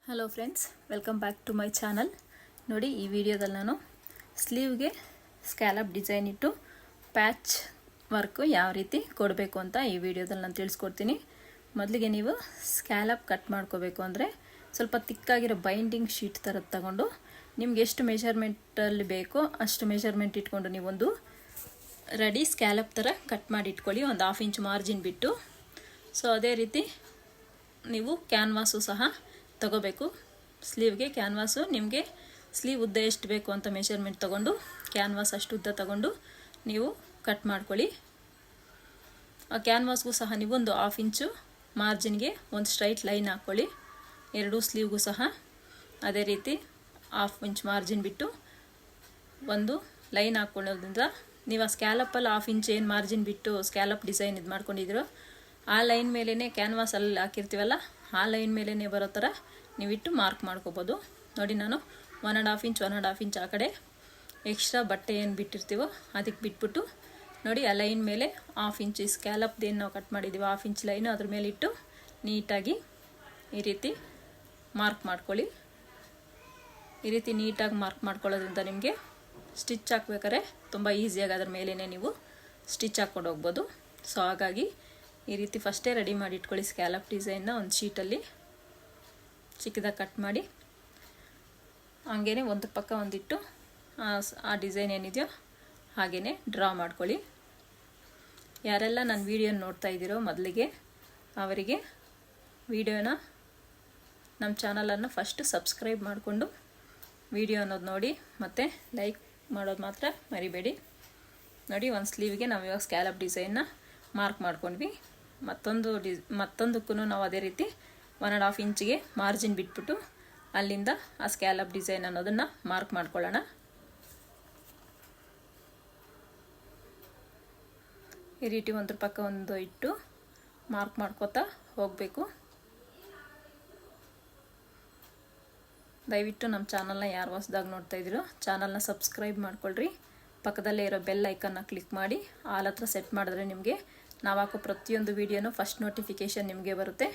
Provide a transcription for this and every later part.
Hello friends, welcome back to my channel. ನೋಡಿ, ಈ ವಿಡಿಯೋದಲ್ಲಿ ನಾನು ಸ್ಲೀವ್ಗೆ ಸ್ಕ್ಯಾಲಪ್ ಡಿಸೈನ್ ಇಟ್ಟು ಪ್ಯಾಚ್ ವರ್ಕು ಯಾವ ರೀತಿ ಕೊಡಬೇಕು ಅಂತ ಈ ವಿಡಿಯೋದಲ್ಲಿ ನಾನು ತಿಳಿಸ್ಕೊಡ್ತೀನಿ. ಮೊದಲಿಗೆ ನೀವು ಸ್ಕ್ಯಾಲಪ್ ಕಟ್ ಮಾಡ್ಕೋಬೇಕು ಅಂದರೆ ಸ್ವಲ್ಪ ತಿಕ್ಕಾಗಿರೋ ಬೈಂಡಿಂಗ್ ಶೀಟ್ ಥರದ್ದು ತಗೊಂಡು ನಿಮ್ಗೆ ಎಷ್ಟು ಮೆಷರ್ಮೆಂಟಲ್ಲಿ ಬೇಕೋ ಅಷ್ಟು ಮೆಷರ್ಮೆಂಟ್ ಇಟ್ಕೊಂಡು ನೀವೊಂದು ರೆಡಿ ಸ್ಕ್ಯಾಲಪ್ ಥರ ಕಟ್ ಮಾಡಿ ಇಟ್ಕೊಳ್ಳಿ, ಒಂದು 1/2 ಇಂಚ್ ಮಾರ್ಜಿನ್ ಬಿಟ್ಟು. ಸೊ ಅದೇ ರೀತಿ ನೀವು ಕ್ಯಾನ್ವಾಸು ಸಹ ತಗೋಬೇಕು. ಸ್ಲೀವ್ಗೆ ಕ್ಯಾನ್ವಾಸು ನಿಮಗೆ ಸ್ಲೀವ್ ಉದ್ದ ಎಷ್ಟು ಬೇಕು ಅಂತ ಮೆಷರ್ಮೆಂಟ್ ತೊಗೊಂಡು ಕ್ಯಾನ್ವಾಸ್ ಅಷ್ಟು ಉದ್ದ ತಗೊಂಡು ನೀವು ಕಟ್ ಮಾಡ್ಕೊಳ್ಳಿ. ಆ ಕ್ಯಾನ್ವಾಸ್ಗೂ ಸಹ ನೀವು ಒಂದು 1/2 ಇಂಚು ಮಾರ್ಜಿನ್ಗೆ ಒಂದು ಸ್ಟ್ರೈಟ್ ಲೈನ್ ಹಾಕ್ಕೊಳ್ಳಿ. ಎರಡೂ ಸ್ಲೀವ್ಗೂ ಸಹ ಅದೇ ರೀತಿ 1/2 ಇಂಚ್ ಮಾರ್ಜಿನ್ ಬಿಟ್ಟು ಒಂದು ಲೈನ್ ಹಾಕ್ಕೊಳ್ಳೋದ್ರಿಂದ ನೀವು ಆ ಸ್ಕ್ಯಾಲಪ್ಪಲ್ಲಿ 1/2 ಇಂಚ್ ಏನು ಮಾರ್ಜಿನ್ ಬಿಟ್ಟು ಸ್ಕ್ಯಾಲಪ್ ಡಿಸೈನ್ ಇದು ಮಾಡ್ಕೊಂಡಿದ್ದೀರೋ ಆ ಲೈನ್ ಮೇಲೇ ಕ್ಯಾನ್ವಾಸಲ್ಲಿ ಹಾಕಿರ್ತೀವಲ್ಲ ಆ ಲೈನ್ ಮೇಲೇ ಬರೋ ಥರ ನೀವಿಟ್ಟು ಮಾರ್ಕ್ ಮಾಡ್ಕೋಬೋದು. ನೋಡಿ, ನಾನು 1.5 ಇಂಚ್ ಆ ಕಡೆ ಎಕ್ಸ್ಟ್ರಾ ಬಟ್ಟೆ ಏನು ಬಿಟ್ಟಿರ್ತೀವೋ ಅದಕ್ಕೆ ಬಿಟ್ಬಿಟ್ಟು ನೋಡಿ ಆ ಲೈನ್ ಮೇಲೆ 1/2 ಇಂಚ್ ಸ್ಕ್ಯಾಲಪ್ದೇನು ನಾವು ಕಟ್ ಮಾಡಿದ್ದೀವಿ 1/2 ಇಂಚ್ ಲೈನು ಅದ್ರ ಮೇಲೆ ಇಟ್ಟು ನೀಟಾಗಿ ಈ ರೀತಿ ಮಾರ್ಕ್ ಮಾಡ್ಕೊಳ್ಳಿ. ಈ ರೀತಿ ನೀಟಾಗಿ ಮಾರ್ಕ್ ಮಾಡ್ಕೊಳ್ಳೋದ್ರಿಂದ ನಿಮಗೆ ಸ್ಟಿಚ್ ಹಾಕ್ಬೇಕಾದ್ರೆ ತುಂಬ ಈಸಿಯಾಗಿ ಅದ್ರ ಮೇಲೇ ನೀವು ಸ್ಟಿಚ್ ಹಾಕ್ಕೊಂಡು ಹೋಗ್ಬೋದು. ಸೊ ಹಾಗಾಗಿ ಈ ರೀತಿ ಫಸ್ಟೇ ರೆಡಿ ಮಾಡಿ ಇಟ್ಕೊಳ್ಳಿ. ಸ್ಕ್ಯಾಲಪ್ ಡಿಸೈನ್ನ ಒಂದು ಶೀಟಲ್ಲಿ ಚಿಕ್ಕದಾಗಿ ಕಟ್ ಮಾಡಿ ಹಂಗೇ ಒಂದು ಪಕ್ಕ ಒಂದಿಟ್ಟು ಆ ಡಿಸೈನ್ ಏನಿದೆಯೋ ಹಾಗೇ ಡ್ರಾ ಮಾಡ್ಕೊಳ್ಳಿ. ಯಾರೆಲ್ಲ ನನ್ನ ವಿಡಿಯೋ ನೋಡ್ತಾ ಇದ್ದೀರೋ ಮೊದಲಿಗೆ ಅವರಿಗೆ ವಿಡಿಯೋನ ನಮ್ಮ ಚಾನಲನ್ನು ಫಸ್ಟು ಸಬ್ಸ್ಕ್ರೈಬ್ ಮಾಡಿಕೊಂಡು ವಿಡಿಯೋ ಅನ್ನೋದು ನೋಡಿ ಮತ್ತು ಲೈಕ್ ಮಾಡೋದು ಮಾತ್ರ ಮರಿಬೇಡಿ. ನೋಡಿ, ಒಂದು ಸ್ಲೀವ್ಗೆ ನಾವು ಇವಾಗ ಸ್ಕ್ಯಾಲಪ್ ಡಿಸೈನ್ನ ಮಾರ್ಕ್ ಮಾಡ್ಕೊಂಡ್ವಿ. ಮತ್ತೊಂದಕ್ಕೂ ನಾವು ಅದೇ ರೀತಿ 1.5 ಇಂಚಿಗೆ ಮಾರ್ಜಿನ್ ಬಿಟ್ಬಿಟ್ಟು ಅಲ್ಲಿಂದ ಆ ಸ್ಕ್ಯಾಲಪ್ ಡಿಸೈನ್ ಅನ್ನೋದನ್ನು ಮಾರ್ಕ್ ಮಾಡ್ಕೊಳ್ಳೋಣ. ಈ ರೀತಿ ಒಂದ್ರ ಪಕ್ಕ ಒಂದು ಇಟ್ಟು ಮಾರ್ಕ್ ಮಾಡ್ಕೋತಾ ಹೋಗಬೇಕು. ದಯವಿಟ್ಟು ನಮ್ಮ ಚಾನಲ್ನ ಯಾರು ಹೊಸದಾಗಿ ನೋಡ್ತಾ ಇದ್ದೀರೋ ಚಾನಲ್ನ ಸಬ್ಸ್ಕ್ರೈಬ್ ಮಾಡ್ಕೊಳ್ರಿ. ಪಕ್ಕದಲ್ಲೇ ಇರೋ ಬೆಲ್ ಐಕನ್ನ ಕ್ಲಿಕ್ ಮಾಡಿ ಆಲ್ ಹತ್ರ ಸೆಟ್ ಮಾಡಿದ್ರೆ ನಿಮಗೆ ನಾವು ಹಾಕೋ ಪ್ರತಿಯೊಂದು ವಿಡಿಯೋನು ಫಸ್ಟ್ ನೋಟಿಫಿಕೇಷನ್ ನಿಮಗೆ ಬರುತ್ತೆ.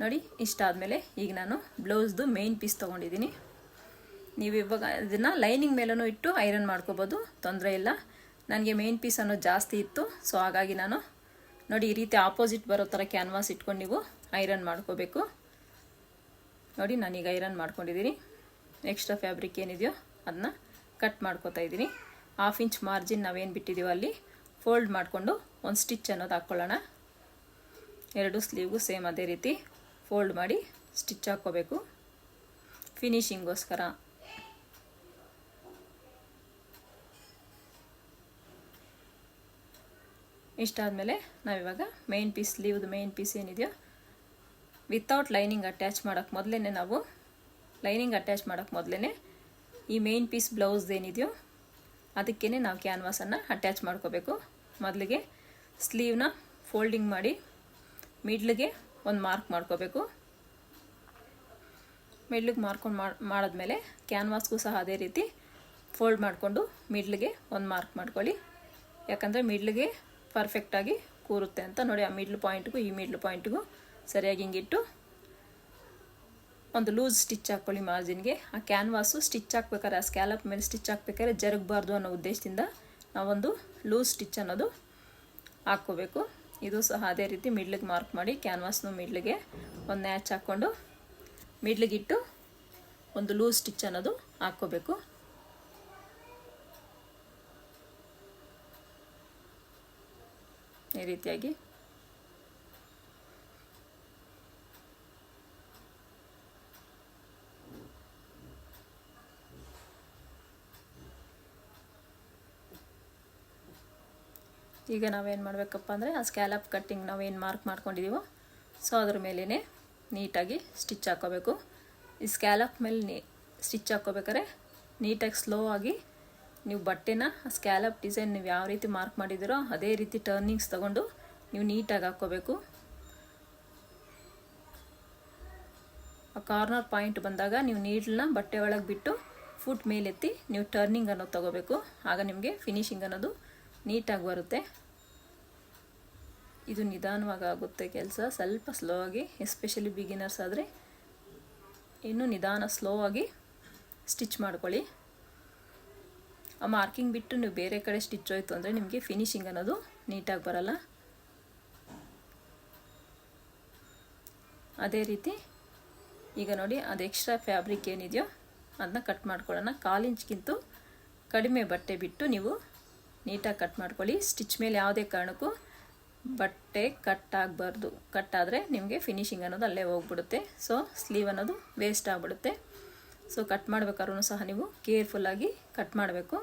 ನೋಡಿ, ಇಷ್ಟಾದಮೇಲೆ ಈಗ ನಾನು ಬ್ಲೌಸ್ದು ಮೇನ್ ಪೀಸ್ ತೊಗೊಂಡಿದ್ದೀನಿ. ನೀವು ಇವಾಗ ಇದನ್ನು ಲೈನಿಂಗ್ ಮೇಲೂ ಇಟ್ಟು ಐರನ್ ಮಾಡ್ಕೋಬೋದು, ತೊಂದರೆ ಇಲ್ಲ. ನನಗೆ ಮೇನ್ ಪೀಸ್ ಅನ್ನೋದು ಜಾಸ್ತಿ ಇತ್ತು, ಸೊ ಹಾಗಾಗಿ ನಾನು ನೋಡಿ ಈ ರೀತಿ ಆಪೋಸಿಟ್ ಬರೋ ಥರ ಕ್ಯಾನ್ವಾಸ್ ಇಟ್ಕೊಂಡು ನೀವು ಐರನ್ ಮಾಡ್ಕೋಬೇಕು. ನೋಡಿ, ನಾನೀಗ ಐರನ್ ಮಾಡ್ಕೊಂಡಿದ್ದೀನಿ. ಎಕ್ಸ್ಟ್ರಾ ಫ್ಯಾಬ್ರಿಕ್ ಏನಿದೆಯೋ ಅದನ್ನ ಕಟ್ ಮಾಡ್ಕೋತಾ ಇದ್ದೀನಿ. 1/2 ಇಂಚ್ ಮಾರ್ಜಿನ್ ನಾವೇನು ಬಿಟ್ಟಿದ್ದೀವೋ ಅಲ್ಲಿ ಫೋಲ್ಡ್ ಮಾಡಿಕೊಂಡು ಒಂದು ಸ್ಟಿಚ್ ಅನ್ನೋದು ಹಾಕ್ಕೊಳ್ಳೋಣ. ಎರಡು ಸ್ಲೀವ್ಗೂ ಸೇಮ್ ಅದೇ ರೀತಿ ಫೋಲ್ಡ್ ಮಾಡಿ ಸ್ಟಿಚ್ ಹಾಕ್ಕೋಬೇಕು ಫಿನಿಶಿಂಗೋಸ್ಕರ. ಇಷ್ಟಾದಮೇಲೆ ನಾವಿವಾಗ ಮೇನ್ ಪೀಸ್ ಸ್ಲೀವ್ದು ಮೇನ್ ಪೀಸ್ ಏನಿದೆಯೋ ವಿತೌಟ್ ಲೈನಿಂಗ್ ಅಟ್ಯಾಚ್ ಮಾಡೋಕ್ಕೆ ಮೊದಲೇ ನಾವು ಲೈನಿಂಗ್ ಅಟ್ಯಾಚ್ ಮಾಡೋಕ್ಕೆ ಮೊದಲೇ ಈ ಮೇನ್ ಪೀಸ್ ಬ್ಲೌಸ್ ಏನಿದೆಯೋ ಅದಕ್ಕೇ ನಾವು ಕ್ಯಾನ್ವಾಸನ್ನು ಅಟ್ಯಾಚ್ ಮಾಡ್ಕೋಬೇಕು. ಮೊದಲಿಗೆ ಸ್ಲೀವ್ನ ಫೋಲ್ಡಿಂಗ್ ಮಾಡಿ ಮಿಡ್ಲಿಗೆ ಒಂದು ಮಾರ್ಕ್ ಮಾಡ್ಕೋಬೇಕು. ಮಿಡ್ಲಿಗೆ ಮಾಡಿದ್ಮೇಲೆ ಕ್ಯಾನ್ವಾಸ್ಗೂ ಸಹ ಅದೇ ರೀತಿ ಫೋಲ್ಡ್ ಮಾಡಿಕೊಂಡು ಮಿಡ್ಲಿಗೆ ಒಂದು ಮಾರ್ಕ್ ಮಾಡ್ಕೊಳ್ಳಿ. ಯಾಕಂದರೆ ಮಿಡ್ಲಿಗೆ ಪರ್ಫೆಕ್ಟಾಗಿ ಕೂರುತ್ತೆ ಅಂತ. ನೋಡಿ, ಆ ಮಿಡ್ಲ್ ಪಾಯಿಂಟ್ಗೂ ಈ ಮಿಡ್ಲ್ ಪಾಯಿಂಟ್ಗೂ ಸರಿಯಾಗಿ ಹಿಂಗಿಟ್ಟು ಒಂದು ಲೂಸ್ ಸ್ಟಿಚ್ ಹಾಕ್ಕೊಳ್ಳಿ ಮಾರ್ಜಿನ್ಗೆ. ಆ ಕ್ಯಾನ್ವಾಸು ಸ್ಟಿಚ್ ಹಾಕ್ಬೇಕಾದ್ರೆ ಆ ಸ್ಕ್ಯಾಲಪ್ ಮೇಲೆ ಸ್ಟಿಚ್ ಹಾಕ್ಬೇಕಾದ್ರೆ ಜರುಗಬಾರ್ದು ಅನ್ನೋ ಉದ್ದೇಶದಿಂದ ನಾವೊಂದು ಲೂಸ್ ಸ್ಟಿಚ್ ಅನ್ನೋದು ಹಾಕ್ಕೋಬೇಕು. ಇದು ಸಹ ಅದೇ ರೀತಿ ಮಿಡ್ಲಿಗೆ ಮಾರ್ಕ್ ಮಾಡಿ ಕ್ಯಾನ್ವಾಸ್ನು ಮಿಡ್ಲಿಗೆ ಒಂದು ನ್ಯಾಚ್ ಹಾಕ್ಕೊಂಡು ಮಿಡ್ಲಿಗಿಟ್ಟು ಒಂದು ಲೂಸ್ ಸ್ಟಿಚ್ ಅನ್ನೋದು ಹಾಕ್ಕೋಬೇಕು. ಈ ರೀತಿಯಾಗಿ ಈಗ ನಾವೇನು ಮಾಡಬೇಕಪ್ಪ ಅಂದರೆ ಆ ಸ್ಕ್ಯಾಲಪ್ ಕಟ್ಟಿಂಗ್ ನಾವೇನು ಮಾರ್ಕ್ ಮಾಡ್ಕೊಂಡಿದ್ದೀವೋ ಸೊ ಅದ್ರ ಮೇಲೇ ನೀಟಾಗಿ ಸ್ಟಿಚ್ ಹಾಕ್ಕೋಬೇಕು. ಈ ಸ್ಕ್ಯಾಲಪ್ ಮೇಲೆ ಸ್ಟಿಚ್ ಹಾಕ್ಕೋಬೇಕಾದ್ರೆ ನೀಟಾಗಿ ಸ್ಲೋ ಆಗಿ ನೀವು ಬಟ್ಟೆನ ಸ್ಕ್ಯಾಲಪ್ ಡಿಸೈನ್ ನೀವು ಯಾವ ರೀತಿ ಮಾರ್ಕ್ ಮಾಡಿದ್ದೀರೋ ಅದೇ ರೀತಿ ಟರ್ನಿಂಗ್ಸ್ ತೊಗೊಂಡು ನೀವು ನೀಟಾಗಿ ಹಾಕ್ಕೋಬೇಕು. ಆ ಕಾರ್ನರ್ ಪಾಯಿಂಟ್ ಬಂದಾಗ ನೀವು ನೀಡಲ್ನ ಬಟ್ಟೆ ಒಳಗೆ ಬಿಟ್ಟು ಫುಟ್ ಮೇಲೆತ್ತಿ ನೀವು ಟರ್ನಿಂಗ್ ಅನ್ನೋದು ತೊಗೋಬೇಕು. ಆಗ ನಿಮಗೆ ಫಿನಿಶಿಂಗ್ ಅನ್ನೋದು ನೀಟಾಗಿ ಬರುತ್ತೆ. ಇದು ನಿಧಾನವಾಗಿ ಆಗುತ್ತೆ ಕೆಲಸ, ಸ್ವಲ್ಪ ಸ್ಲೋ ಆಗಿ, ಎಸ್ಪೆಷಲಿ ಬಿಗಿನರ್ಸ್ ಆದರೆ ಇನ್ನು ನಿಧಾನ ಸ್ಲೋ ಆಗಿ ಸ್ಟಿಚ್ ಮಾಡ್ಕೊಳ್ಳಿ. ಆ ಮಾರ್ಕಿಂಗ್ ಬಿಟ್ಟು ನೀವು ಬೇರೆ ಕಡೆ ಸ್ಟಿಚ್ ಹೋಯ್ತು ಅಂದರೆ ನಿಮಗೆ ಫಿನಿಶಿಂಗ್ ಅನ್ನೋದು ನೀಟಾಗಿ ಬರಲ್ಲ. ಅದೇ ರೀತಿ ಈಗ ನೋಡಿ, ಅದು ಎಕ್ಸ್ಟ್ರಾ ಫ್ಯಾಬ್ರಿಕ್ ಏನಿದೆಯೋ ಅದನ್ನ ಕಟ್ ಮಾಡ್ಕೊಳ್ಳೋಣ. 1/4 ಇಂಚ್ಗಿಂತ ಕಡಿಮೆ ಬಟ್ಟೆ ಬಿಟ್ಟು ನೀವು ನೀಟಾಗಿ ಕಟ್ ಮಾಡ್ಕೊಳ್ಳಿ. ಸ್ಟಿಚ್ ಮೇಲೆ ಯಾವುದೇ ಕಾರಣಕ್ಕೂ ಬಟ್ಟೆ ಕಟ್ ಆಗಬಾರ್ದು. ಕಟ್ ಆದರೆ ನಿಮಗೆ ಫಿನಿಶಿಂಗ್ ಅನ್ನೋದು ಅಲ್ಲೇ ಹೋಗ್ಬಿಡುತ್ತೆ. ಸೊ ಸ್ಲೀವ್ ಅನ್ನೋದು ವೇಸ್ಟ್ ಆಗಿಬಿಡುತ್ತೆ. ಸೊ ಕಟ್ ಮಾಡ್ಬೇಕಾದ್ರೂ ಸಹ ನೀವು ಕೇರ್ಫುಲ್ಲಾಗಿ ಕಟ್ ಮಾಡಬೇಕು.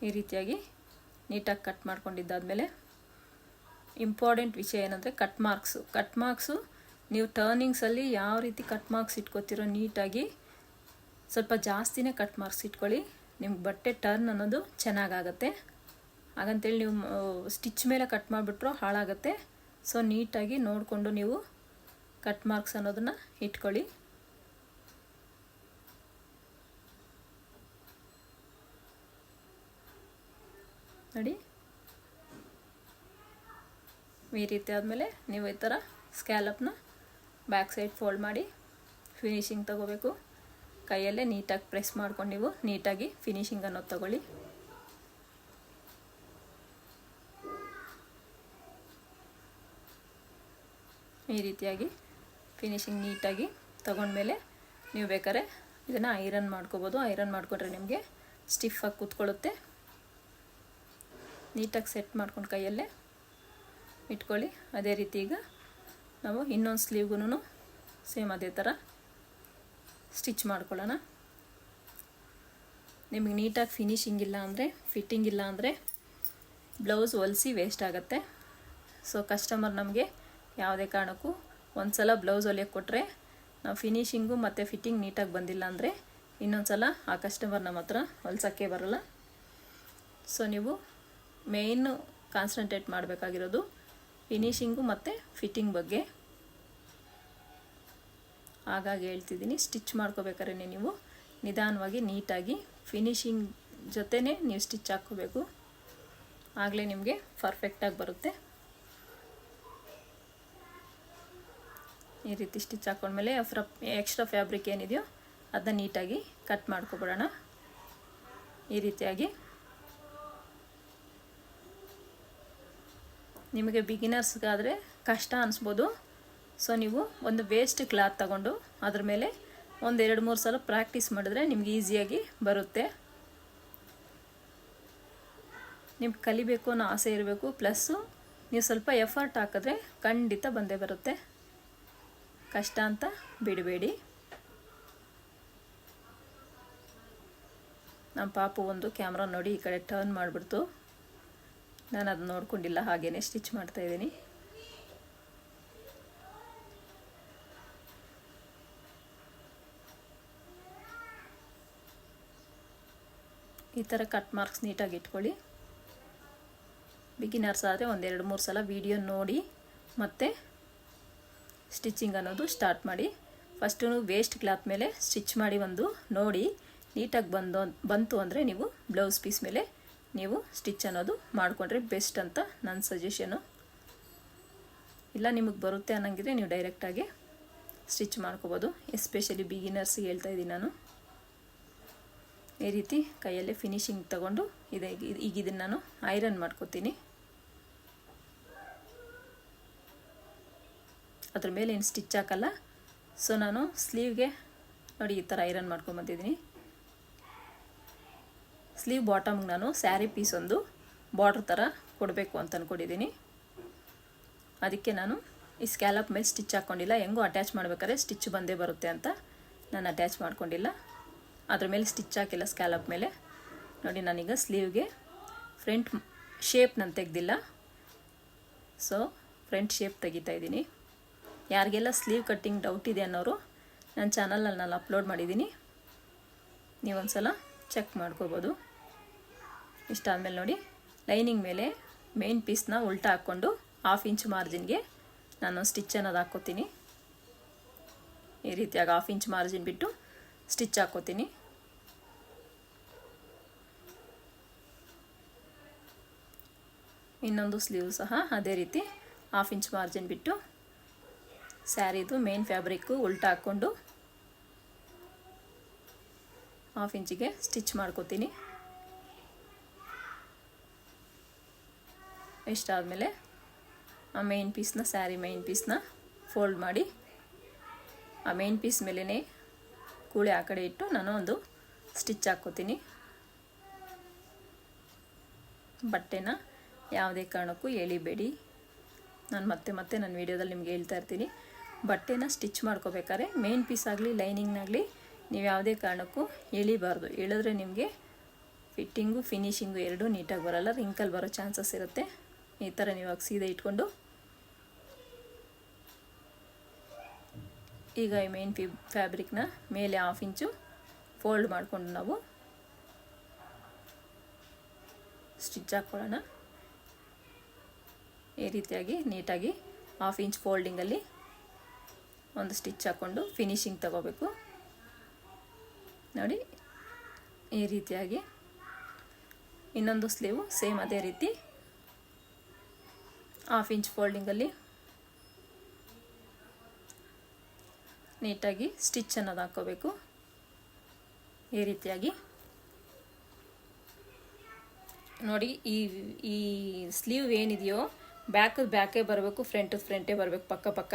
ಈ ರೀತಿಯಾಗಿ ನೀಟಾಗಿ ಕಟ್ ಮಾಡ್ಕೊಂಡಿದ್ದಾದಮೇಲೆ ಇಂಪಾರ್ಟೆಂಟ್ ವಿಷಯ ಏನಂದರೆ ಕಟ್ ಮಾರ್ಕ್ಸು ನೀವು ಟರ್ನಿಂಗ್ಸಲ್ಲಿ ಯಾವ ರೀತಿ ಕಟ್ ಮಾರ್ಕ್ಸ್ ಇಟ್ಕೋತಿರೋ ನೀಟಾಗಿ ಸ್ವಲ್ಪ ಜಾಸ್ತಿನೇ ಕಟ್ ಮಾರ್ಕ್ಸ್ ಇಟ್ಕೊಳ್ಳಿ. ನಿಮ್ಗೆ ಬಟ್ಟೆ ಟರ್ನ್ ಅನ್ನೋದು ಚೆನ್ನಾಗಾಗತ್ತೆ. ಹಾಗಂತೇಳಿ ನೀವು ಸ್ಟಿಚ್ ಮೇಲೆ ಕಟ್ ಮಾಡಿಬಿಟ್ರೂ ಹಾಳಾಗತ್ತೆ. ಸೊ ನೀಟಾಗಿ ನೋಡಿಕೊಂಡು ನೀವು ಕಟ್ ಮಾರ್ಕ್ಸ್ ಅನ್ನೋದನ್ನು ಇಟ್ಕೊಳ್ಳಿ. ನೋಡಿ, ಈ ರೀತಿ ಆದಮೇಲೆ ನೀವು ಈ ಥರ ಸ್ಕ್ಯಾಲಪ್ನ ಬ್ಯಾಕ್ ಸೈಡ್ ಫೋಲ್ಡ್ ಮಾಡಿ ಫಿನಿಶಿಂಗ್ ತಗೋಬೇಕು. ಕೈಯಲ್ಲೇ ನೀಟಾಗಿ ಪ್ರೆಸ್ ಮಾಡ್ಕೊಂಡು ನೀವು ನೀಟಾಗಿ ಫಿನಿಶಿಂಗ್ ಅನ್ನೋದು ತಗೊಳ್ಳಿ. ಈ ರೀತಿಯಾಗಿ ಫಿನಿಶಿಂಗ್ ನೀಟಾಗಿ ತಗೊಂಡ್ಮೇಲೆ ನೀವು ಬೇಕಾದ್ರೆ ಇದನ್ನು ಐರನ್ ಮಾಡ್ಕೋಬೋದು. ಐರನ್ ಮಾಡಿಕೊಂಡ್ರೆ ನಿಮಗೆ ಸ್ಟಿಫಾಗಿ ಕೂತ್ಕೊಳ್ಳುತ್ತೆ. ನೀಟಾಗಿ ಸೆಟ್ ಮಾಡ್ಕೊಂಡು ಕೈಯಲ್ಲೇ ಇಟ್ಕೊಳ್ಳಿ. ಅದೇ ರೀತಿ ಈಗ ನಾವು ಇನ್ನೊಂದು ಸ್ಲೀವ್ಗೂ ಸೇಮ್ ಅದೇ ಥರ ಸ್ಟಿಚ್ ಮಾಡ್ಕೊಳ್ಳೋಣ. ನಿಮಗೆ ನೀಟಾಗಿ ಫಿನಿಶಿಂಗ್ ಇಲ್ಲ ಅಂದರೆ, ಫಿಟ್ಟಿಂಗ್ ಇಲ್ಲ ಅಂದರೆ ಬ್ಲೌಸ್ ಹೊಲಿಸಿ ವೇಸ್ಟ್ ಆಗುತ್ತೆ. ಸೊ ಕಸ್ಟಮರ್ ನಮಗೆ ಯಾವುದೇ ಕಾರಣಕ್ಕೂ ಒಂದು ಸಲ ಬ್ಲೌಸ್ ಹೊಲಿಯೋಕ್ಕೆ ಕೊಟ್ಟರೆ ನಾವು ಫಿನಿಶಿಂಗು ಮತ್ತು ಫಿಟ್ಟಿಂಗ್ ನೀಟಾಗಿ ಬಂದಿಲ್ಲ ಅಂದರೆ ಇನ್ನೊಂದು ಸಲ ಆ ಕಸ್ಟಮರ್ ನಮ್ಮ ಹತ್ರ ಹೊಲ್ಸೋಕ್ಕೆ ಬರೋಲ್ಲ. ಸೊ ನೀವು ಮೇಯ್ನು ಕಾನ್ಸಂಟ್ರೇಟ್ ಮಾಡಬೇಕಾಗಿರೋದು ಫಿನಿಶಿಂಗು ಮತ್ತು ಫಿಟ್ಟಿಂಗ್ ಬಗ್ಗೆ. ಹಾಗಾಗಿ ಹೇಳ್ತಿದ್ದೀನಿ, ಸ್ಟಿಚ್ ಮಾಡ್ಕೋಬೇಕಾದ್ರೆ ನೀವು ನಿಧಾನವಾಗಿ ನೀಟಾಗಿ ಫಿನಿಶಿಂಗ್ ಜೊತೆನೇ ನೀವು ಸ್ಟಿಚ್ ಹಾಕ್ಕೋಬೇಕು. ಆಗಲೇ ನಿಮಗೆ ಪರ್ಫೆಕ್ಟಾಗಿ ಬರುತ್ತೆ. ಈ ರೀತಿ ಸ್ಟಿಚ್ ಹಾಕ್ಕೊಂಡ್ಮೇಲೆ ಎಕ್ಸ್ಟ್ರಾ ಫ್ಯಾಬ್ರಿಕ್ ಏನಿದೆಯೋ ಅದನ್ನ ನೀಟಾಗಿ ಕಟ್ ಮಾಡ್ಕೊಬಿಡೋಣ. ಈ ರೀತಿಯಾಗಿ ನಿಮಗೆ ಬಿಗಿನರ್ಸ್ಗಾದರೆ ಕಷ್ಟ ಅನಿಸ್ಬೋದು. ಸೊ ನೀವು ಒಂದು ವೇಸ್ಟ್ ಕ್ಲಾತ್ ತಗೊಂಡು ಅದ್ರ ಮೇಲೆ ಒಂದು 2-3 ಸಲ ಪ್ರಾಕ್ಟೀಸ್ ಮಾಡಿದ್ರೆ ನಿಮ್ಗೆ ಈಸಿಯಾಗಿ ಬರುತ್ತೆ. ನಿಮ್ಗೆ ಕಲಿಬೇಕು ಅನ್ನೋ ಆಸೆ ಇರಬೇಕು, ಪ್ಲಸ್ಸು ನೀವು ಸ್ವಲ್ಪ ಎಫರ್ಟ್ ಹಾಕಿದ್ರೆ ಖಂಡಿತ ಬಂದೇ ಬರುತ್ತೆ. ಕಷ್ಟ ಅಂತ ಬಿಡಬೇಡಿ. ನಮ್ಮ ಪಾಪು ಒಂದು ಕ್ಯಾಮ್ರಾ ನೋಡಿ ಈ ಕಡೆ ಟರ್ನ್ ಮಾಡಿಬಿಡ್ತು. ನಾನು ಅದು ನೋಡ್ಕೊಂಡಿಲ್ಲ, ಹಾಗೇ ಸ್ಟಿಚ್ ಮಾಡ್ತಾಯಿದ್ದೀನಿ. ಈ ಥರ ಕಟ್ ಮಾರ್ಕ್ಸ್ ನೀಟಾಗಿ ಇಟ್ಕೊಳ್ಳಿ. ಬಿಗಿನರ್ಸ್ ಆದರೆ 1-2-3 ಸಲ ವಿಡಿಯೋ ನೋಡಿ ಮತ್ತು ಸ್ಟಿಚಿಂಗ್ ಅನ್ನೋದು ಸ್ಟಾರ್ಟ್ ಮಾಡಿ. ಫಸ್ಟು ವೇಸ್ಟ್ ಕ್ಲಾತ್ ಮೇಲೆ ಸ್ಟಿಚ್ ಮಾಡಿ ಒಂದು ನೋಡಿ ನೀಟಾಗಿ ಬಂತು ಅಂದರೆ ನೀವು ಬ್ಲೌಸ್ ಪೀಸ್ ಮೇಲೆ ನೀವು ಸ್ಟಿಚ್ ಅನ್ನೋದು ಮಾಡಿಕೊಂಡ್ರೆ ಬೆಸ್ಟ್ ಅಂತ ನನ್ನ ಸಜೆಷನು. ಇಲ್ಲ ನಿಮಗೆ ಬರುತ್ತೆ ಅನ್ನಂಗಿದ್ರೆ ನೀವು ಡೈರೆಕ್ಟಾಗಿ ಸ್ಟಿಚ್ ಮಾಡ್ಕೋಬೋದು. ಎಸ್ಪೆಷಲಿ ಬಿಗಿನರ್ಸಿಗೆ ಹೇಳ್ತಾ ಇದ್ದೀನಿ ನಾನು. ಈ ರೀತಿ ಕೈಯಲ್ಲೇ ಫಿನಿಶಿಂಗ್ ತಗೊಂಡು ಈಗ ಇದನ್ನು ನಾನು ಐರನ್ ಮಾಡ್ಕೋತೀನಿ. ಅದ್ರ ಮೇಲೆ ಏನು ಸ್ಟಿಚ್ ಹಾಕಲ್ಲ. ಸೊ ನಾನು ಸ್ಲೀವ್ಗೆ ನೋಡಿ ಈ ಥರ ಐರನ್ ಮಾಡ್ಕೊಂಬಂದಿದ್ದೀನಿ. ಸ್ಲೀವ್ ಬಾಟಮ್ಗೆ ನಾನು ಸ್ಯಾರಿ ಪೀಸ್ ಒಂದು ಬಾರ್ಡ್ರ್ ಥರ ಕೊಡಬೇಕು ಅಂತ ಅಂದ್ಕೊಂಡಿದ್ದೀನಿ. ಅದಕ್ಕೆ ನಾನು ಈ ಸ್ಕ್ಯಾಲಪ್ ಮೇಲೆ ಸ್ಟಿಚ್ ಹಾಕ್ಕೊಂಡಿಲ್ಲ. ಹೆಂಗೋ ಅಟ್ಯಾಚ್ ಮಾಡ್ಬೇಕಾದ್ರೆ ಸ್ಟಿಚ್ ಬಂದೇ ಬರುತ್ತೆ ಅಂತ ನಾನು ಅಟ್ಯಾಚ್ ಮಾಡ್ಕೊಂಡಿಲ್ಲ. ಅದ್ರ ಮೇಲೆ ಸ್ಟಿಚ್ ಹಾಕಿಲ್ಲ ಸ್ಕ್ಯಾಲಪ್ ಮೇಲೆ. ನೋಡಿ ನಾನೀಗ ಸ್ಲೀವ್ಗೆ ಫ್ರಂಟ್ ಶೇಪ್ ನಾನು ತೆಗೆದಿಲ್ಲ. ಸೊ ಫ್ರಂಟ್ ಶೇಪ್ ತೆಗಿತಾ ಇದ್ದೀನಿ. ಯಾರಿಗೆಲ್ಲ ಸ್ಲೀವ್ ಕಟ್ಟಿಂಗ್ ಡೌಟ್ ಇದೆ ಅನ್ನೋರು ನನ್ನ ಚಾನಲಲ್ಲಿ ನಾನು ಅಪ್ಲೋಡ್ ಮಾಡಿದ್ದೀನಿ, ನೀವೊಂದು ಸಲ ಚೆಕ್ ಮಾಡ್ಕೋಬೋದು. ಇಷ್ಟಾದಮೇಲೆ ನೋಡಿ ಲೈನಿಂಗ್ ಮೇಲೆ ಮೇನ್ ಪೀಸ್ನ ಉಲ್ಟಾ ಹಾಕ್ಕೊಂಡು 1/2 ಇಂಚ್ ಮಾರ್ಜಿನ್ಗೆ ನಾನು ಸ್ಟಿಚ್ ಅನ್ನೋದು ಹಾಕ್ಕೋತೀನಿ. ಈ ರೀತಿಯಾಗಿ 1/2 ಇಂಚ್ ಮಾರ್ಜಿನ್ ಬಿಟ್ಟು ಸ್ಟಿಚ್ ಹಾಕ್ಕೋತೀನಿ. ಇನ್ನೊಂದು ಸ್ಲೀವ್ ಸಹ ಅದೇ ರೀತಿ 1/2 ಇಂಚ್ ಮಾರ್ಜಿನ್ ಬಿಟ್ಟು ಸ್ಯಾರಿದು ಮೇನ್ ಫ್ಯಾಬ್ರಿಕ್ಕು ಉಲ್ಟಾ ಹಾಕ್ಕೊಂಡು 1/2 ಇಂಚಿಗೆ ಸ್ಟಿಚ್ ಮಾಡ್ಕೋತೀನಿ. ಇಷ್ಟಾದಮೇಲೆ ಆ ಮೇನ್ ಪೀಸ್ನ ಸ್ಯಾರಿ ಮೇನ್ ಪೀಸ್ನ ಫೋಲ್ಡ್ ಮಾಡಿ ಆ ಮೇನ್ ಪೀಸ್ ಮೇಲೇ ಕೂಳೆ ಆ ಕಡೆ ಇಟ್ಟು ನಾನು ಒಂದು ಸ್ಟಿಚ್ ಹಾಕ್ಕೋತೀನಿ. ಬಟ್ಟೆನ ಯಾವುದೇ ಕಾರಣಕ್ಕೂ ಎಳಿಬೇಡಿ. ನಾನು ಮತ್ತೆ ನನ್ನ ವೀಡಿಯೋದಲ್ಲಿ ನಿಮಗೆ ಹೇಳ್ತಾ ಇರ್ತೀನಿ, ಬಟ್ಟೆನ ಸ್ಟಿಚ್ ಮಾಡ್ಕೋಬೇಕಾದ್ರೆ ಮೇನ್ ಪೀಸ್ ಆಗಲಿ ಲೈನಿಂಗ್ನಾಗಲಿ ನೀವು ಯಾವುದೇ ಕಾರಣಕ್ಕೂ ಎಳಿಬಾರ್ದು. ಎಳೆದ್ರೆ ನಿಮಗೆ ಫಿಟ್ಟಿಂಗು ಫಿನಿಶಿಂಗು ಎರಡೂ ನೀಟಾಗಿ ಬರೋಲ್ಲ, ರಿಂಕಲ್ ಬರೋ ಚಾನ್ಸಸ್ ಇರುತ್ತೆ. ಈ ಥರ ನೀವು ಸೀದಾ ಇಟ್ಕೊಂಡು ಈಗ ಈ ಮೇನ್ ಫ್ಯಾಬ್ರಿಕ್ನ ಮೇಲೆ 1/2 ಇಂಚು ಫೋಲ್ಡ್ ಮಾಡಿಕೊಂಡು ನಾವು ಸ್ಟಿಚ್ ಹಾಕ್ಕೊಳ್ಳೋಣ. ಈ ರೀತಿಯಾಗಿ ನೀಟಾಗಿ 1/2 ಇಂಚ್ ಫೋಲ್ಡಿಂಗಲ್ಲಿ ಒಂದು ಸ್ಟಿಚ್ ಹಾಕ್ಕೊಂಡು ಫಿನಿಶಿಂಗ್ ತಗೋಬೇಕು. ನೋಡಿ ಈ ರೀತಿಯಾಗಿ ಇನ್ನೊಂದು ಸ್ಲೀವು ಸೇಮ್ ಅದೇ ರೀತಿ 1/2 ಇಂಚ್ ಫೋಲ್ಡಿಂಗಲ್ಲಿ ನೀಟಾಗಿ ಸ್ಟಿಚ್ ಅನ್ನೋದು ಹಾಕ್ಕೋಬೇಕು. ಈ ರೀತಿಯಾಗಿ ನೋಡಿ ಈ ಸ್ಲೀವ್ ಏನಿದೆಯೋ ಬ್ಯಾಕೇ ಬರಬೇಕು, ಫ್ರಂಟೇ ಬರಬೇಕು, ಪಕ್ಕ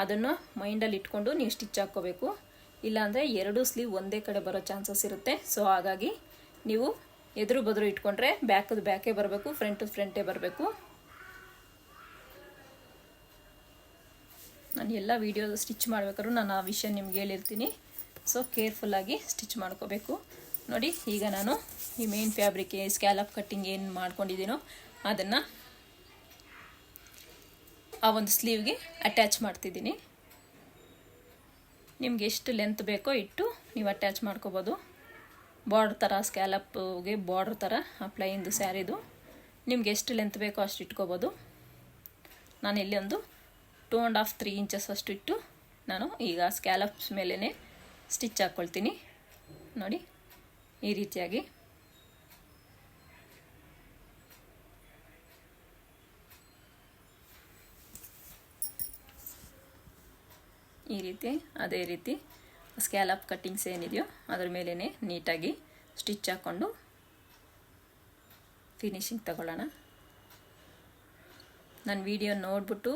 ಅದನ್ನು ಮೈಂಡಲ್ಲಿ ಇಟ್ಕೊಂಡು ನೀವು ಸ್ಟಿಚ್ ಹಾಕ್ಕೋಬೇಕು. ಇಲ್ಲಾಂದರೆ ಎರಡೂ ಸ್ಲೀವ್ ಒಂದೇ ಕಡೆ ಬರೋ ಚಾನ್ಸಸ್ ಇರುತ್ತೆ. ಸೊ ಹಾಗಾಗಿ ನೀವು ಎದುರು ಬದುರು ಇಟ್ಕೊಂಡ್ರೆ ಬ್ಯಾಕೇ ಬರಬೇಕು, ಫ್ರಂಟೇ ಬರಬೇಕು. ನಾನು ಎಲ್ಲ ವೀಡಿಯೋ ಸ್ಟಿಚ್ ಮಾಡ್ಬೇಕಾದ್ರೂ ನಾನು ಆ ವಿಷಯ ನಿಮ್ಗೆ ಹೇಳಿರ್ತೀನಿ. ಸೊ ಕೇರ್ಫುಲ್ಲಾಗಿ ಸ್ಟಿಚ್ ಮಾಡ್ಕೋಬೇಕು. ನೋಡಿ ಈಗ ನಾನು ಈ ಮೇನ್ ಫ್ಯಾಬ್ರಿಕ್ ಸ್ಕ್ಯಾಲಪ್ ಕಟ್ಟಿಂಗ್ ಏನು ಮಾಡ್ಕೊಂಡಿದ್ದೀನೋ ಅದನ್ನು ಆ ಒಂದು ಸ್ಲೀವ್ಗೆ ಅಟ್ಯಾಚ್ ಮಾಡ್ತಿದ್ದೀನಿ. ನಿಮ್ಗೆ ಎಷ್ಟು ಲೆಂತ್ ಬೇಕೋ ಇಟ್ಟು ನೀವು ಅಟ್ಯಾಚ್ ಮಾಡ್ಕೋಬೋದು. ಬಾರ್ಡ್ರ್ ಥರ ಸ್ಕ್ಯಾಲಪ್ಗೆ ಬಾರ್ಡ್ರ್ ಥರ ಪ್ಲೈನ್ದು ಸ್ಯಾರಿದು ನಿಮ್ಗೆ ಎಷ್ಟು ಲೆಂತ್ ಬೇಕೋ ಅಷ್ಟು ಇಟ್ಕೋಬೋದು. ನಾನು ಇಲ್ಲಿ ಒಂದು 2.5-3 ಇಂಚಸ್ ಅಷ್ಟು ಇಟ್ಟು ನಾನು ಈಗ ಸ್ಕ್ಯಾಲಪ್ಸ್ ಮೇಲೇ ಸ್ಟಿಚ್ ಹಾಕ್ಕೊಳ್ತೀನಿ. ನೋಡಿ ಈ ರೀತಿಯಾಗಿ ಅದೇ ರೀತಿ ಸ್ಕ್ಯಾಲಪ್ ಕಟ್ಟಿಂಗ್ಸ್ ಏನಿದೆಯೋ ಅದ್ರ ಮೇಲೇ ನೀಟಾಗಿ ಸ್ಟಿಚ್ ಹಾಕ್ಕೊಂಡು ಫಿನಿಶಿಂಗ್ ತಗೊಳ್ಳೋಣ. ನನ್ನ ವಿಡಿಯೋ ನೋಡಿಬಿಟ್ಟು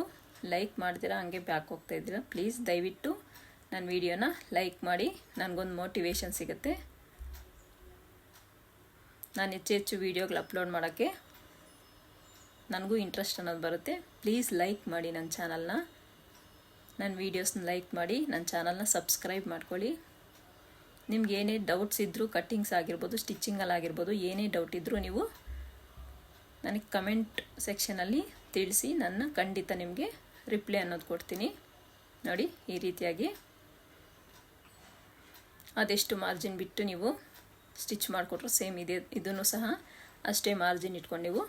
ಲೈಕ್ ಮಾಡ್ತೀರಾ, ಹಂಗೆ ಬ್ಯಾಕ್ ಹೋಗ್ತಾ ಇದ್ದೀರಾ, ಪ್ಲೀಸ್ ದಯವಿಟ್ಟು ನನ್ನ ವಿಡಿಯೋನ ಲೈಕ್ ಮಾಡಿ, ನನಗೊಂದು ಮೋಟಿವೇಶನ್ ಸಿಗುತ್ತೆ. ನಾನು ಹೆಚ್ಚು ವೀಡಿಯೋಗಳು ಅಪ್ಲೋಡ್ ಮಾಡೋಕ್ಕೆ ನನಗೂ ಇಂಟ್ರೆಸ್ಟ್ ಅನ್ನೋದು ಬರುತ್ತೆ. ಪ್ಲೀಸ್ ಲೈಕ್ ಮಾಡಿ ನನ್ನ ಚಾನಲ್ನ, ನನ್ನ ವೀಡಿಯೋಸ್ನ ಲೈಕ್ ಮಾಡಿ, ನನ್ನ ಚಾನಲ್ನ ಸಬ್ಸ್ಕ್ರೈಬ್ ಮಾಡ್ಕೊಳ್ಳಿ. ನಿಮ್ಗೆ ಏನೇ ಡೌಟ್ಸ್ ಇದ್ದರೂ ಕಟ್ಟಿಂಗ್ಸ್ ಆಗಿರ್ಬೋದು, ಸ್ಟಿಚಿಂಗಲ್ಲಾಗಿರ್ಬೋದು, ಏನೇ ಡೌಟ್ ಇದ್ದರೂ ನೀವು ನನಗೆ ಕಮೆಂಟ್ ಸೆಕ್ಷನಲ್ಲಿ ತಿಳಿಸಿ, ನನ್ನ ಖಂಡಿತ ನಿಮಗೆ ರಿಪ್ಲೈ ಅನ್ನೋದು ಕೊಡ್ತೀನಿ. ನೋಡಿ ಈ ರೀತಿಯಾಗಿ ಅದೆಷ್ಟು ಮಾರ್ಜಿನ್ ಬಿಟ್ಟು ನೀವು ಸ್ಟಿಚ್ ಮಾಡಿಕೊಟ್ರು ಸೇಮ್ ಇದನ್ನು ಸಹ ಅಷ್ಟೇ ಮಾರ್ಜಿನ್ ಇಟ್ಕೊಂಡು ನೀವು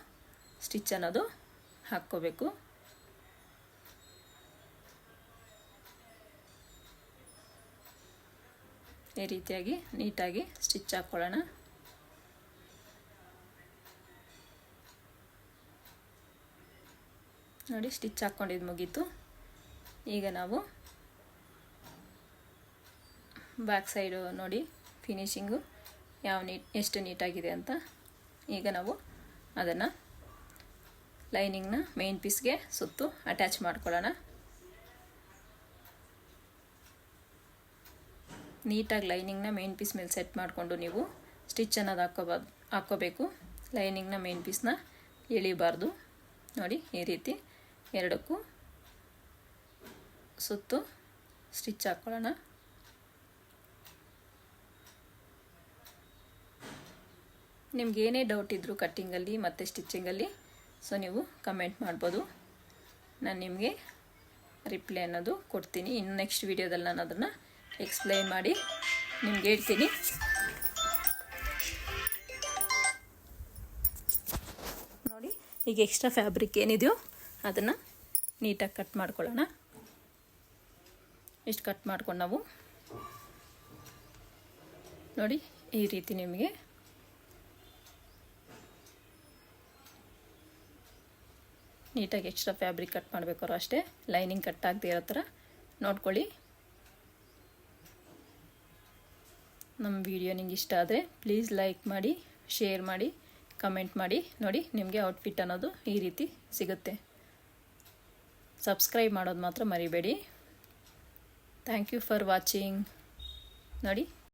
ಸ್ಟಿಚ್ ಅನ್ನೋದು ಹಾಕ್ಕೋಬೇಕು. ಈ ರೀತಿಯಾಗಿ ನೀಟಾಗಿ ಸ್ಟಿಚ್ ಹಾಕ್ಕೊಳ್ಳೋಣ. ನೋಡಿ ಸ್ಟಿಚ್ ಹಾಕ್ಕೊಂಡಿದ್ದು ಮುಗೀತು. ಈಗ ನಾವು ಬ್ಯಾಕ್ ಸೈಡು ನೋಡಿ ಫಿನಿಶಿಂಗು ಎಷ್ಟು ನೀಟಾಗಿದೆ ಅಂತ. ಈಗ ನಾವು ಅದನ್ನು ಲೈನಿಂಗ್ನ ಮೇನ್ ಪೀಸ್ಗೆ ಸುತ್ತು ಅಟ್ಯಾಚ್ ಮಾಡ್ಕೊಳ್ಳೋಣ. ನೀಟಾಗಿ ಲೈನಿಂಗ್ನ ಮೇನ್ ಪೀಸ್ ಮೇಲೆ ಸೆಟ್ ಮಾಡಿಕೊಂಡು ನೀವು ಸ್ಟಿಚ್ ಅನ್ನೋದು ಹಾಕ್ಕೋಬೇಕು. ಲೈನಿಂಗ್ನ ಮೇನ್ ಪೀಸ್ನ ಎಳಿಬಾರ್ದು. ನೋಡಿ ಈ ರೀತಿ ಎರಡಕ್ಕೂ ಸುತ್ತು ಸ್ಟಿಚ್ ಹಾಕ್ಕೊಳ್ಳೋಣ. ನಿಮ್ಗೆ ಏನೇ ಡೌಟ್ ಇದ್ದರೂ ಕಟ್ಟಿಂಗಲ್ಲಿ ಮತ್ತು ಸ್ಟಿಚಿಂಗಲ್ಲಿ ಸೊ ನೀವು ಕಮೆಂಟ್ ಮಾಡ್ಬೋದು, ನಾನು ನಿಮಗೆ ರಿಪ್ಲೈ ಅನ್ನೋದು ಕೊಡ್ತೀನಿ. ಇನ್ನು ನೆಕ್ಸ್ಟ್ ವೀಡಿಯೋದಲ್ಲಿ ನಾನು ಅದನ್ನು ಎಕ್ಸ್ಪ್ಲೈನ್ ಮಾಡಿ ನಿಮ್ಗೆ ಹೇಳ್ತೀನಿ. ನೋಡಿ ಈಗ ಎಕ್ಸ್ಟ್ರಾ ಫ್ಯಾಬ್ರಿಕ್ ಏನಿದೆಯೋ ಅದನ್ನು ನೀಟಾಗಿ ಕಟ್ ಮಾಡ್ಕೊಳ್ಳೋಣ. ಇಷ್ಟು ಕಟ್ ಮಾಡ್ಕೊಂಡು ನಾವು ನೋಡಿ ಈ ರೀತಿ ನಿಮಗೆ ನೀಟಾಗಿ ಎಕ್ಸ್ಟ್ರಾ ಫ್ಯಾಬ್ರಿಕ್ ಕಟ್ ಮಾಡಬೇಕಾದ್ರೂ ಅಷ್ಟೇ ಲೈನಿಂಗ್ ಕಟ್ ಆಗದೆ ಇರೋ ಥರ ನೋಡ್ಕೊಳ್ಳಿ. ನಮ್ಮ ವಿಡಿಯೋ ನಿಮ್ಗೆ ಇಷ್ಟ ಆದರೆ ಪ್ಲೀಸ್ ಲೈಕ್ ಮಾಡಿ, ಶೇರ್ ಮಾಡಿ, ಕಮೆಂಟ್ ಮಾಡಿ. ನೋಡಿ ನಿಮಗೆ ಔಟ್ಫಿಟ್ ಅನ್ನೋದು ಈ ರೀತಿ ಸಿಗುತ್ತೆ. ಸಬ್ಸ್ಕ್ರೈಬ್ ಮಾಡೋದು ಮಾತ್ರ ಮರಿಬೇಡಿ. Thank you for watching. ನೋಡಿ